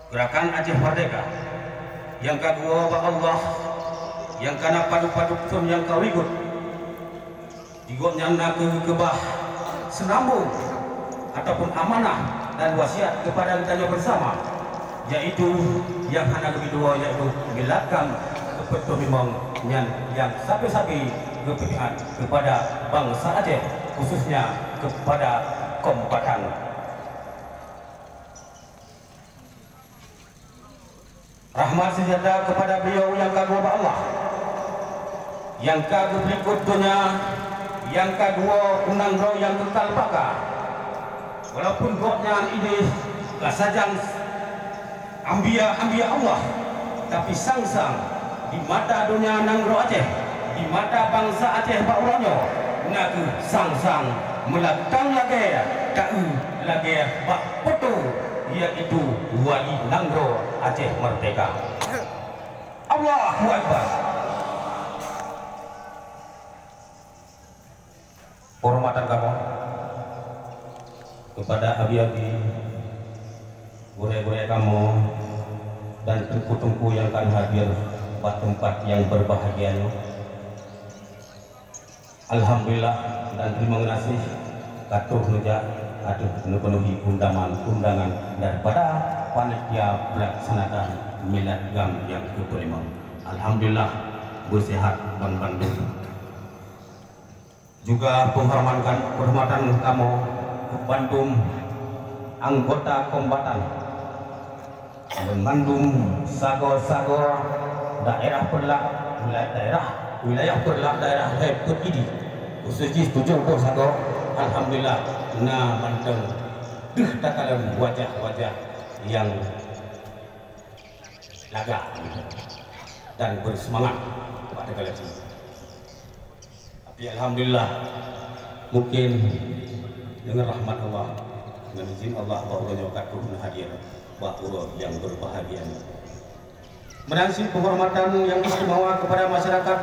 Gerakan Aceh Merdeka. Yang kedua Pak Allah, yang kana padu-padu pun yang kau ikut igotnya nak kebah senambung ataupun amanah dan wasiat kepada kita bersama, yaitu yang hana kedua yaitu milatkan kepetulimang yang sapi-sapi kepentingan kepada bangsa Aceh, khususnya kepada Kompatan. Rahmat sejahtera kepada beliau yang kedua Allah, yang kedua berikutnya, yang kedua unang roh yang kekal baka. Walaupun gotnya ini kasajang ambia Allah, tapi sang-sang di mata dunia nang roh Aceh, di mata bangsa Aceh bauranyo, naku sang-sang melakang lagi kau lagi bak petu, yaitu wali nangro Aceh Merdeka. Allahu Akbar. Hormatan kamu kepada abi-abi, gure-gure kamu dan tungku-tungku yang akan hadir pada tempat yang berbahagia. Alhamdulillah dan terima kasih katuh nuja aduh penuhi undangan daripada panitia pelaksana milad gam yang ke-5. Alhamdulillah bersehat dan Bandung. Juga penghormatan kamu ke Bandung anggota kombatan Bandung sago-sago daerah perlak wilayah perlak daerah Hebut ini khususnya 70 sago. Alhamdulillah na Bandung takalan wajah-wajah yang laga dan bersemangat pada kali ini. Tapi alhamdulillah mungkin dengan rahmat Allah, dengan izin Allah bahwa nyokatuh hadir bahwa yang berbahagia. Menansi penghormatan yang istimewa kepada masyarakat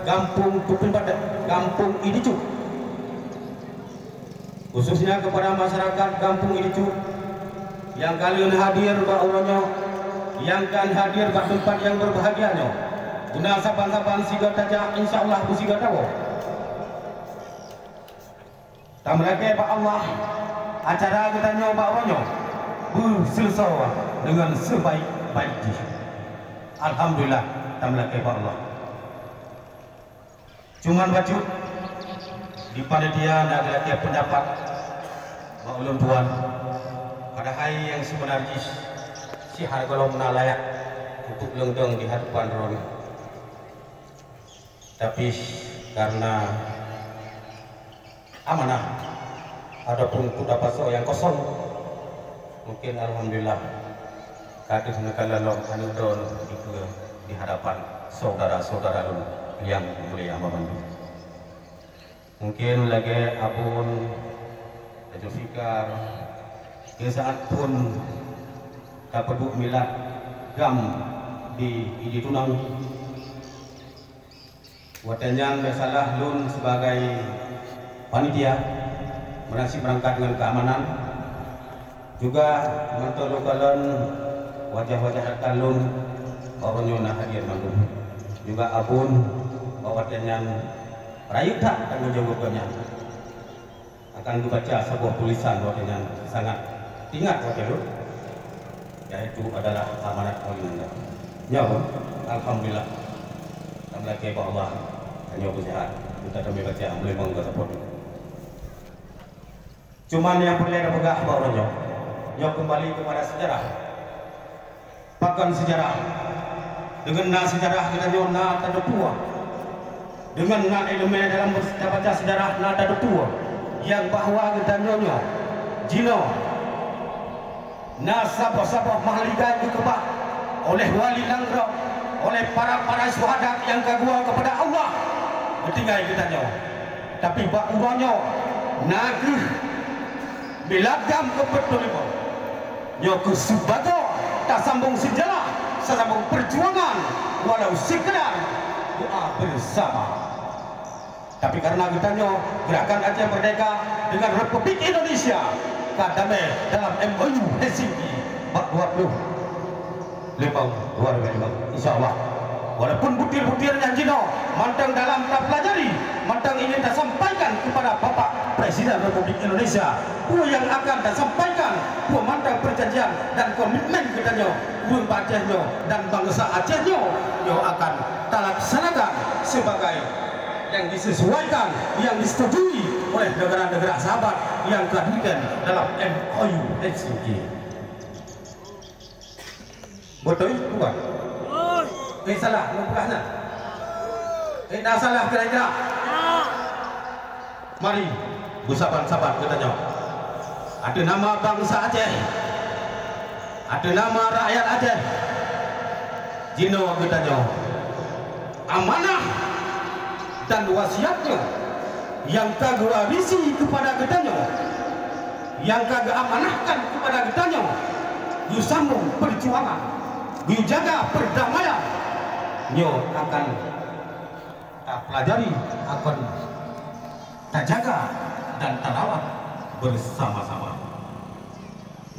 Kampung Kuping Badak, Kampung Idicu, khususnya kepada masyarakat Kampung Idicu yang kalian hadir bahwa yang kan hadir pada tempat yang berbahagianya. Guna saban-saban siga taja insyaallah busiga tawo. Tamlake Pak Allah acara kita nyoba onyo selesai dengan sebaik-baiknya. Alhamdulillah tamlake Pak Allah. Cuman baju di panitia ada lagi pendapat Pak Ulun Tuan pada hari yang sebenarnya si hargalo menalayak untuk lengdeng di hadapan Ron, tapi karena amanah adapun kuda paso yang kosong, mungkin alhamdulillah kadis nekalalong anudon di hadapan saudara-saudara yang mulia Bandung. Mungkin lagi abun Zulfikar ke saat pun kapeduk milad gam di Tunang watanyan masalah lun sebagai panitia masih berangkat dengan keamanan, juga mentolokalan wajah-wajah kalun orangnya hadir Bandung, juga abun watanyan rayu tak dan menjawabnya akan dibaca sebuah tulisan watanyan sangat ingat wakil, yaitu adalah amanat Anda. Ya, alhamdulillah. Alhamdulillah Pak Allah hanya sehat. Kita kami baca boleh monggo support. Cuman yang perlu ada pegah bawahnya, nyok kembali kepada sejarah. Pakan sejarah dengan sejarah kita nyona tanda tua. Dengan elemen dalam baca sejarah nada tua yang bahwa kita nyonya Jino nasabah-sabah mahligai dikebah oleh wali langro, oleh para syuhada yang kagua kepada Allah bertinggal kita nyawa. Tapi bakuranya nagih bilagam kebetulan nyoku subato tak sambung sejarah, sambung perjuangan walau sekedar doa bersama. Tapi karena kita gerakan Aceh Merdeka dengan Republik Indonesia damai dalam MOU Helsinki 20 insyaallah. Walaupun butir-butirnya Jino mantang dalam tak pelajari, mantang ingin tak sampaikan kepada Bapak Presiden Republik Indonesia, yang akan tak sampaikan mantang perjanjian dan komitmen katanya, Acehnya dan bangsa Acehnya yang akan tak laksanakan sebagai yang disesuaikan, yang disetujui oleh negara-negara sahabat yang kehadiran dalam MOU Helsinki. Betul bukan? Salah, bukannya. Dah salah kira-kira. Mari bersabar-sabar katanya. Ada nama bangsa Aceh, ada nama rakyat Aceh. Jino katanya, amanah dan wasiatnya yang kagak warisi kepada katanya, yang kagak amanahkan kepada katanya, you sambung perjuangan, you jaga perdamaian, nyo akan tak pelajari, akan tak jaga dan tak rawat bersama-sama.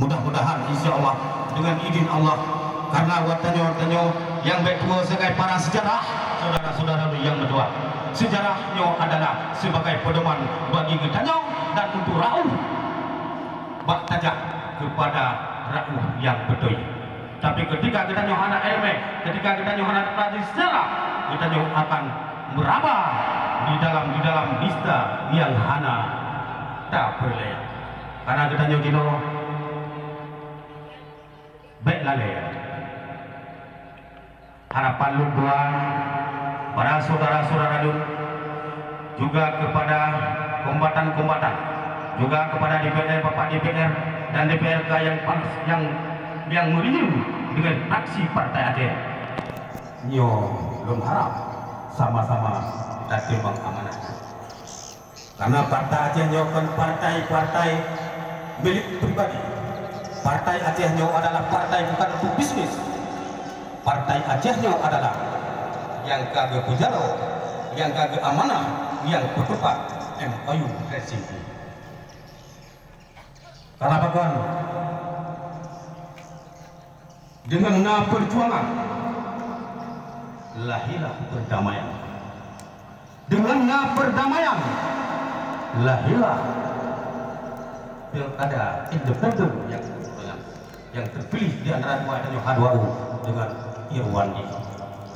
Mudah-mudahan insya Allah dengan izin Allah, karena watanyo yang berdua sebagai para sejarah, saudara-saudara yang berdua, sejarahnya adalah sebagai pedoman bagi kita dan untuk rauh bak tajak kepada rauh yang betul. Tapi ketika kita anak ilmu, ketika kita anak tradisi sejarah, kita akan meraba di dalam lista yang hana tak boleh. Karena kita gino baik lalai. Harapan lukuan para saudara-saudara juga kepada kombatan-kombatan, juga kepada DPR, Bapak DPR dan DPRK yang merindu dengan aksi Partai Aceh. Nyo belum harap sama-sama kita timbang amanah. Karena Partai Aceh nyo kan partai milik pribadi. Partai Aceh nyo adalah partai bukan untuk bisnis. Partai Aceh nyo adalah yang kagak pujaro, yang kagak amanah, yang bertepat MOU Helsinki. Kenapa kan? Dengan perjuangan lahirlah perdamaian. Dengan perdamaian lahirlah pilkada independen yang terpilih di antara dua adanya Hadwau dengan Irwandi,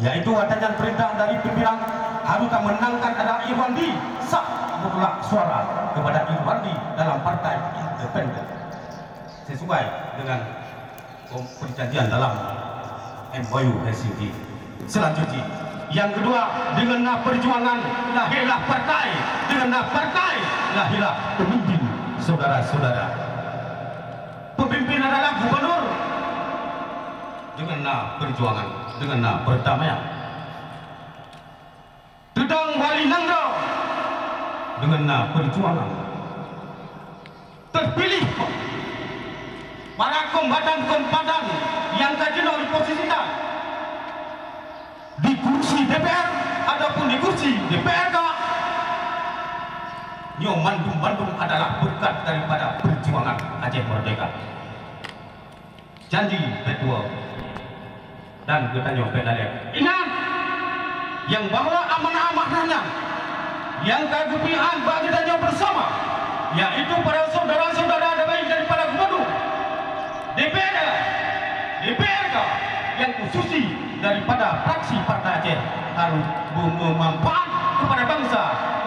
yaitu adanya perintah dari pimpinan harus menangkan ada Irwandi, sah mutlak suara kepada Irwandi dalam partai independen sesuai dengan perjanjian dalam MOU Helsinki. Selanjutnya, yang kedua, dengan perjuangan lahirlah partai, dengan partai lahirlah pemimpin, saudara-saudara. Pemimpin adalah gubernur. Dengan perjuangan, dengan perdamaian. Dedang Wali Nangro dengan perjuangan. Terpilih para kombatan-kombatan yang kajino diposisikan di kursi DPR ataupun di kursi DPRK. Nyo Bandung adalah berkat daripada perjuangan Aceh Merdeka. Janji betul dan kita nyopet lagi. Ingat yang bahwa amanah-amanahnya yang kegebihan bagi kita bersama, yaitu para saudara-saudara daripada gubernur, DPRK yang khususi daripada fraksi Partai Aceh harus bermanfaat kepada bangsa,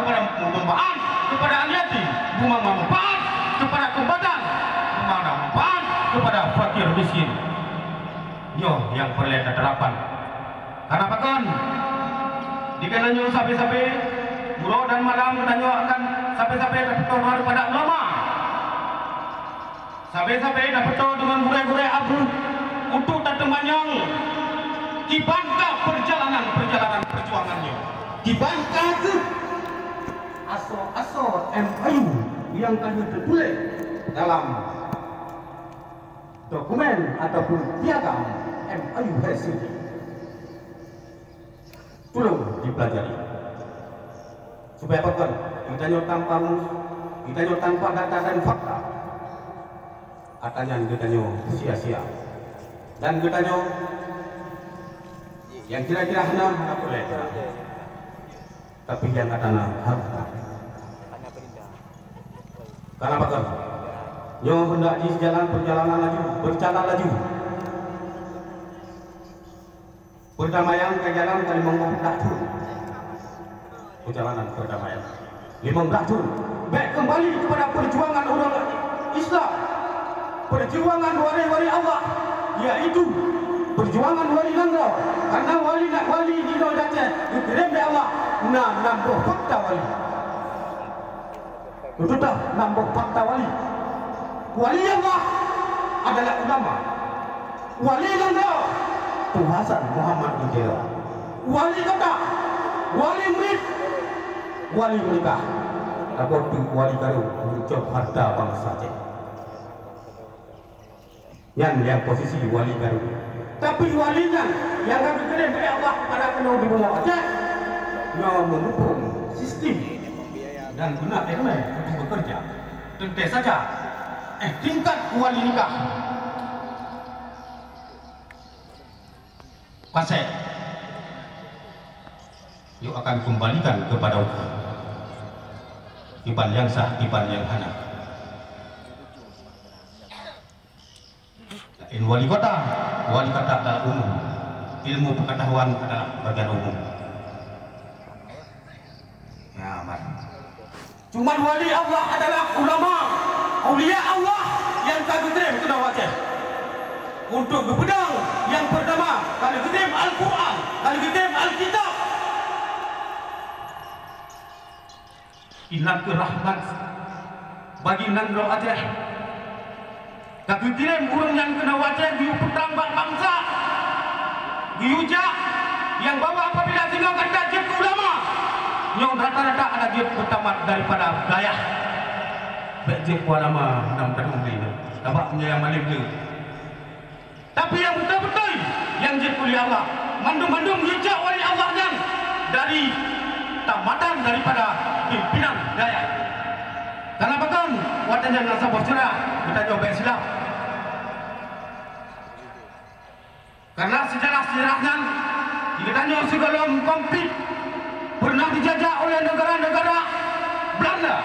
bermanfaat kepada aliati, bermanfaat kepada kombatan, bermanfaat kepada fakir miskin. Yo yang perlu terapan. Kenapa kan? Dikenanya sampai-sampai buruh dan malam katanya akan sampai-sampai dapat pada ulama. Sampai-sampai dapat dengan gure-gure abu untuk temannya dibangka perjalanan perjuangannya, dibangka ke aso MOU yang kami tertulis dalam dokumen ataupun piagam MOU Helsinki. Tolong dipelajari supaya apa kan? Kita tanpa data dan fakta, katanya getanyo sia-sia dan getanyo yang kira-kira hana boleh tapi yang katanya harus karena apa nyo hendak di jalan perjalanan laju berjalan laju perdamaian ke jalan kali mengobrol perjalanan perdamaian 15 Jun baik kembali kepada perjuangan orang Islam, perjuangan wali-wali Allah, yaitu perjuangan wali Nanggro. Karena wali di Aceh dikirim oleh Allah nambah fakta wali. Itu dah nambah fakta wali. Wali Allah adalah ulama. Wali Nanggro Tun Hasan Muhammad Wijaya. Wali kota, wali murid, wali menikah. Tapi wali baru untuk harta bangsa Aceh. Yang posisi wali baru. Tapi walinya yang kami kirim oleh Allah pada penuh di bawah Aceh, yang mendukung sistem dan guna teknik untuk bekerja. Tentu saja, tingkat wali nikah pasai, yuk akan kembalikan kepada hukum. Iban yang sah, iban yang hana. In wali kota adalah umum. Ilmu pengetahuan adalah bagian umum. Ya, aman. Cuman wali Allah adalah ulama, aulia Allah yang kami kirim ke Aceh untuk berpedang yang pertama kali kirim Al-Quran, kali kirim Alkitab. Inak rahmat bagi Nanggro Aceh. Kami kirim urang yang kena Aceh di petambak bangsa, di ujak yang bawa apabila tinggalkan tajib ke ulama, yang rata-rata ada dia pertama daripada gaya. Bejek ulama dalam terung ini, tampaknya yang maling dia. Tapi yang betul-betul yang jadi kuliah Allah, mandum-mandum ujak wali Allah yang dari tamatan daripada pimpinan daya. Kenapa kan? Watanya nasa bosra kita coba silap. Karena sejarah-sejarahnya ditanya sebelum konflik pernah dijajah oleh negara-negara Belanda,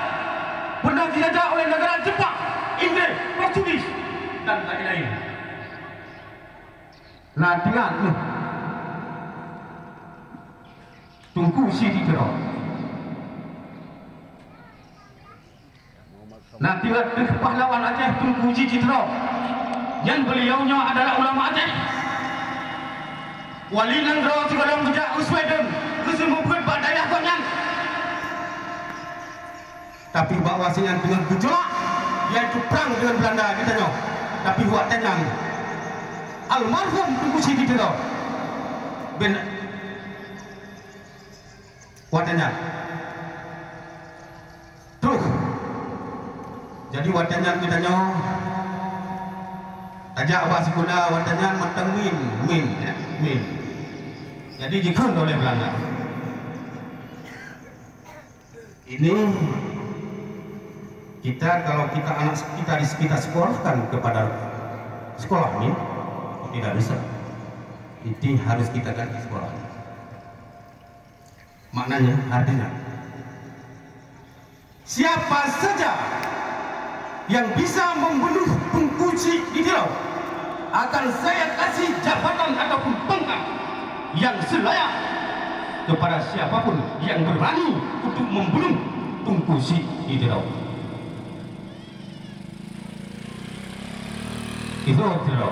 pernah dijajah oleh negara Jepang, Inggris, Portugis dan lain-lain. Nah dengan Tunku Sidi Tero. Nah tinggal pahlawan Aceh Tunku Sidi Tero yang beliaunya adalah ulama Aceh. Wali Nanggro segala menjak Sweden kesembuhan badayah konyan. Tapi bawa sinyal dengan gejolak yaitu perang dengan Belanda kita nyo. Tapi buat tenang almarhum Tunku Sidi Tero ben watanya terus jadi watanya kita nyo ajak apa sekuna watanya matang min jadi dikon oleh Belanda ini kita kalau kita anak kita sekolahkan kepada sekolah ini tidak bisa itu harus kita ganti sekolah. Maknanya, artinya siapa saja yang bisa membunuh Tunku Sidi Tero akan saya kasih jabatan ataupun pangkat yang selayak kepada siapapun yang berani untuk membunuh Tunku Sidi Tero. Itu Tero.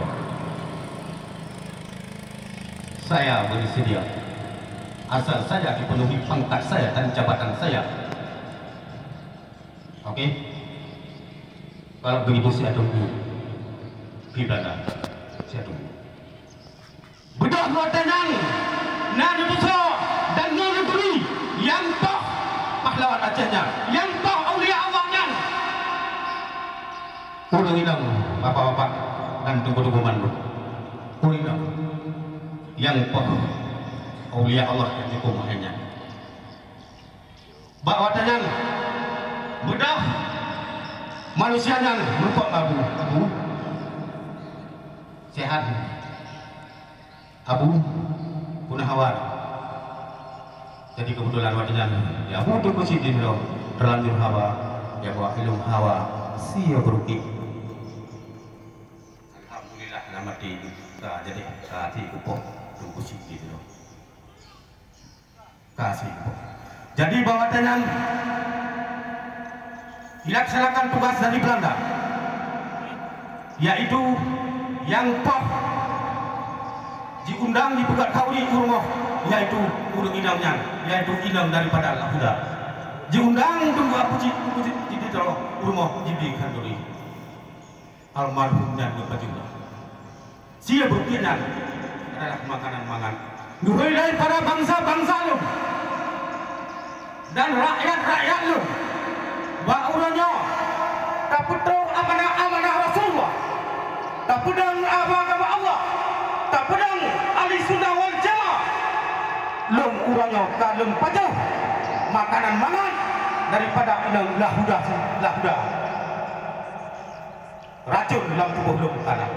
Saya bersedia. Asal saya dipenuhi pangkat saya dan jabatan saya. Oke? Kalau begitu saya tunggu di Belanda. Saya tunggu. Bedah luar tenang, nani besar dan nani beri yang toh pahlawan Acehnya, yang toh aulia Allahnya. Ulang hilang bapak-bapak dan tunggu-tunggu mandu. Ulang hilang yang toh aulia Allah yang dikumahnya. Bawa tenang, bedah manusianya merupakan abu sehat Abu Gunawan. Jadi kebetulan wadinya ya Abu tu kusidin lo terlanjur hawa ya bawa ilmu hawa siya beruki. Alhamdulillah nama di jadi kasih kupo tu kusidin lo kasih kupo. Jadi bawa tenang dilaksanakan tugas dari Belanda, yaitu yang poh diundang di pegat kauri urmoh, yaitu urung inangnya, yaitu inang daripada Lahuda. Diundang tunggu aku di dalam urmoh jibi kanduri almarhum dan berpajulah. Sia berkinan adalah makanan-makanan nuhai daripada bangsa-bangsa lu dan rakyat-rakyat lu. Ba'uranya tak pedang amanah Rasulullah, tak pedang agama Allah, tak pedang ahli sunnah wal jamaah. Lem urangnya kalem pajah makanan mangan daripada inang lahuda racun dalam tubuh lem kana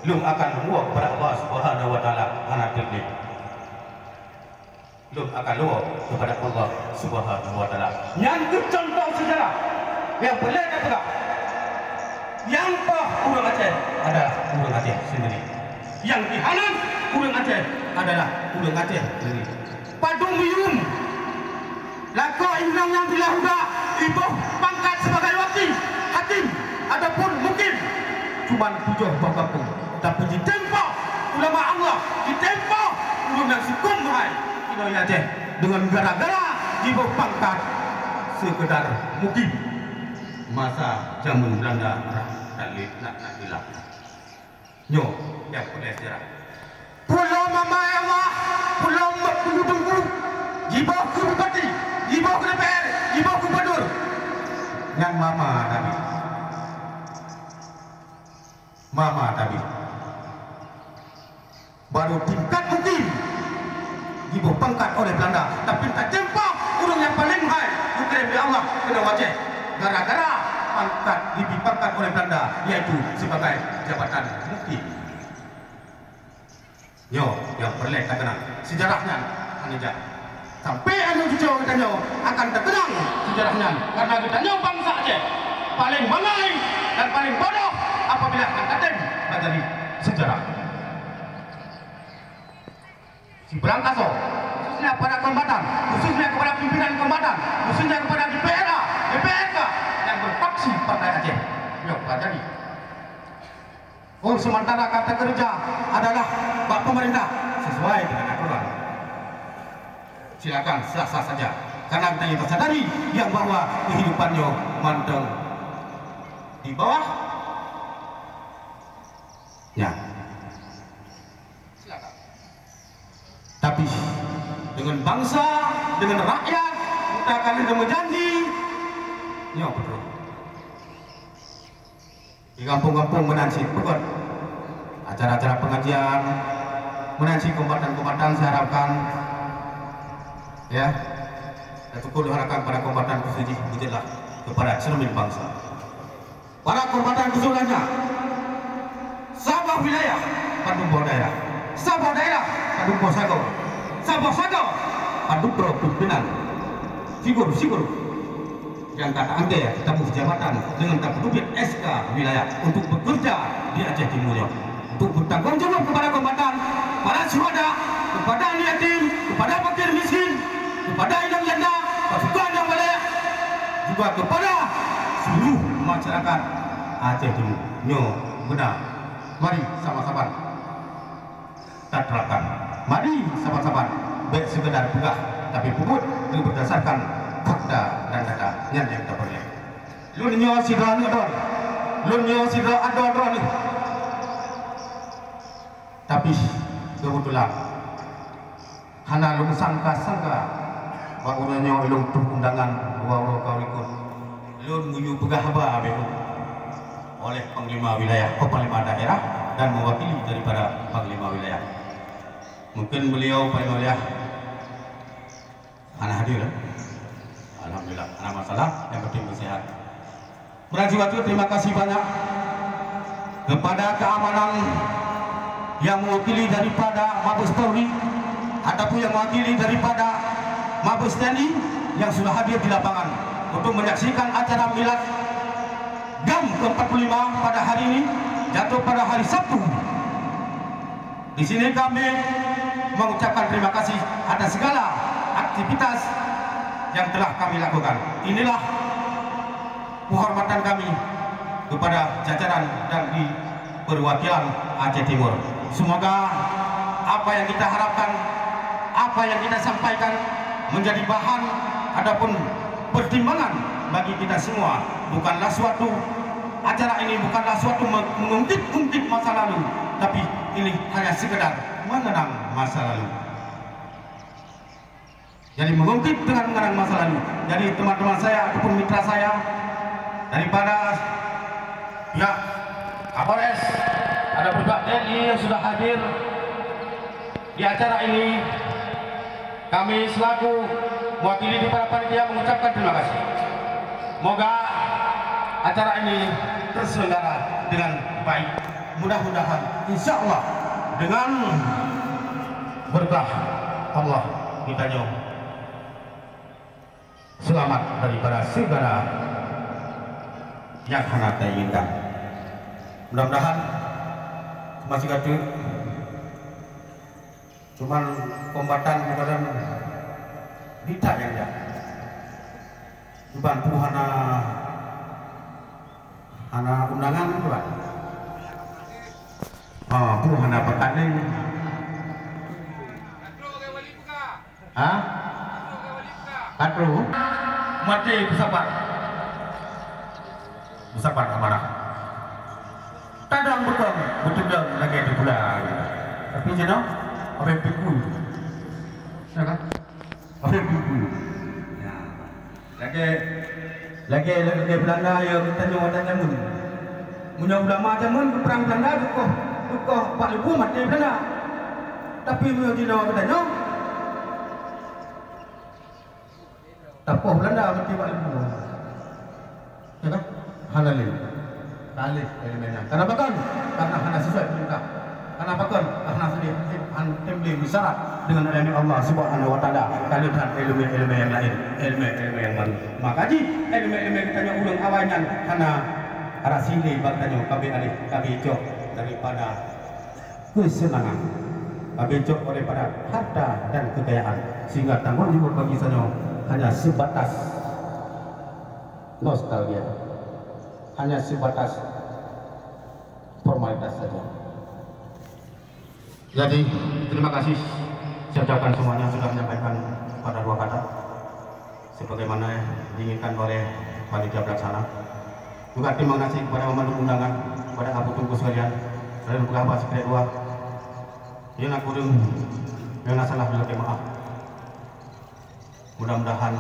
lem akan menguap kepada Allah Subhanahu wa taala anak ini. Lum akan luar kepada Allah Subhanahu wa taala. Yang contoh sejarah yang boleh kata yang urang Aceh adalah urang Aceh sendiri. Yang dihalang urang Aceh adalah urang Aceh sendiri. Padung Biyum lako inang yang dilahuda ibu pangkat sebagai wakil hakim ataupun mungkin cuma 7 kampung, tapi ditempa ulama Allah, ditempa ulama sukum hai Aceh dengan gara-gara ibu pangkat sekedar mungkin masa zaman Belanda nak hilang. Nyo yang boleh sejarah. Pulau Mama Allah, Pulau Bengkulu, ibu ke Bupati, ibu ke DPR, ibu ke Gubernur. Yang Mama Tabi. Baru tingkat mungkin ibu pangkat oleh Belanda, tapi tak jempol urang yang paling high dikirim di Allah kena wajah gara-gara pangkat dipangkat oleh Belanda, yaitu sebagai jabatan mungkin. Yo, yang perlek tak kenal sejarahnya anija. Sampai anu cucu kita nyo akan terkenang sejarahnya karena kita nyo bangsa Aceh paling malai dan paling bodoh apabila akan katen dari sejarah. Si Berangkaso, khususnya pada kombatan, khususnya kepada pimpinan kombatan, khususnya kepada DPRK yang berfaksi Partai Aceh. Yo, jadi. Oh, sementara kata kerja adalah Pak Pemerintah sesuai dengan aturan. Silakan sah-sah saja, karena kita yang tersadari yang bahwa kehidupannya mandang di bawah. Ya. Tapi dengan bangsa, dengan rakyat, kita akan ada berjanji. Ya betul. Di kampung-kampung menansi pokok acara-acara pengajian, menansi kombatan-kombatan saya harapkan, ya, dan cukup diharapkan pada kombatan khususnya itulah kepada cermin bangsa. Para kombatan khususnya, Sabah wilayah, Padumbo daerah, Sabah daerah, Padumbo Sago, Sabah Sago, Padumbo pimpinan, figur yang kata anda ya, tamu jabatan dengan tak duit SK wilayah untuk bekerja di Aceh Timur, untuk bertanggung jawab kepada kombatan, para syuhada, kepada anak yatim, kepada fakir miskin, kepada inang janda, pasukan yang wilayah, juga kepada seluruh masyarakat Aceh Timur. Nyo benar. Mari sama-sama kita terapkan. Mari sama-sama baik sekedar pegah, tapi puput berdasarkan fakta dan data yang kita peroleh. Lunyo sidra adon. Tapi kebetulan hana lung sangka bahwa lunyo ilung undangan wawo kaulikun lun nguyu pegah ba behu oleh Panglima Wilayah, Panglima Daerah dan mewakili daripada Panglima Wilayah. Mungkin beliau Panglima Wilayah anak hadir. Alhamdulillah, anak masalah yang penting sehat. Berhaji waktu, terima kasih banyak. kepada keamanan yang mewakili daripada Mabes Polri ataupun yang mewakili daripada Mabes TNI yang sudah hadir di lapangan untuk menyaksikan acara milad GAM ke-45 pada hari ini jatuh pada hari Sabtu. Di sini kami mengucapkan terima kasih atas segala aktivitas yang telah kami lakukan. Inilah penghormatan kami kepada jajaran dan di perwakilan Aceh Timur. Semoga apa yang kita harapkan, apa yang kita sampaikan menjadi bahan ataupun pertimbangan bagi kita semua. Bukanlah suatu acara ini bukanlah suatu mengungkit-ungkit masa lalu, tapi ini hanya sekedar mengenang masa lalu. Jadi mengungkit dengan mengenang masa lalu. Jadi teman-teman saya ataupun mitra saya daripada pihak Kapolres, ada juga TNI yang sudah hadir di acara ini. Kami selaku mewakili di para panitia mengucapkan terima kasih. Semoga acara ini terselenggara dengan baik. Mudah-mudahan insya Allah dengan berkah Allah kita selamat daripada segala yang hendak kita inginkan. Mudah-mudahan masih kata cuman kombatan kepada kita yang ya bantu hana undangan tuan. Oh, bu hana pekan ni. Hah? Katru mati bersabar. Bersabar amarah. Kadang betul betul lagi di bulan. Tapi jenuh apa yang pikul? Ya kan? Apa yang pikul? Ya. Lagi Belanda yang kita nyawa dan jamun. Munya ulama jamun perang Belanda dukoh Pak Lebu mati Belanda. Tapi munya dinawa kita nyawa. Tapoh Belanda mati Pak Lebu. Ya kan? Halalin. Talih elemennya. Kenapa kan? Karena hanya sesuai perintah. Kenapa kan? Karena sudah tembleh bersyarat dengan elemen Allah Subhanahu wa taala. Kalian elemen yang lain, elemen yang baru. Maka ji elemen kita yang ulang awanyan karena arah sini bagtanya kami jok daripada kesenangan. Kami jok daripada harta dan kekayaan sehingga tanggung jawab bagi saya hanya sebatas nostalgia. Hanya sebatas formalitas saja. Jadi terima kasih saya ucapkan semuanya sudah menyampaikan pada dua kata sebagaimana diinginkan oleh panitia pelaksana. Juga terima kasih kepada pemandu undangan, kepada Abu Tunggu sekalian, dan pengawas sekalian dua. Yang aku yang salah bila maaf. Mudah-mudahan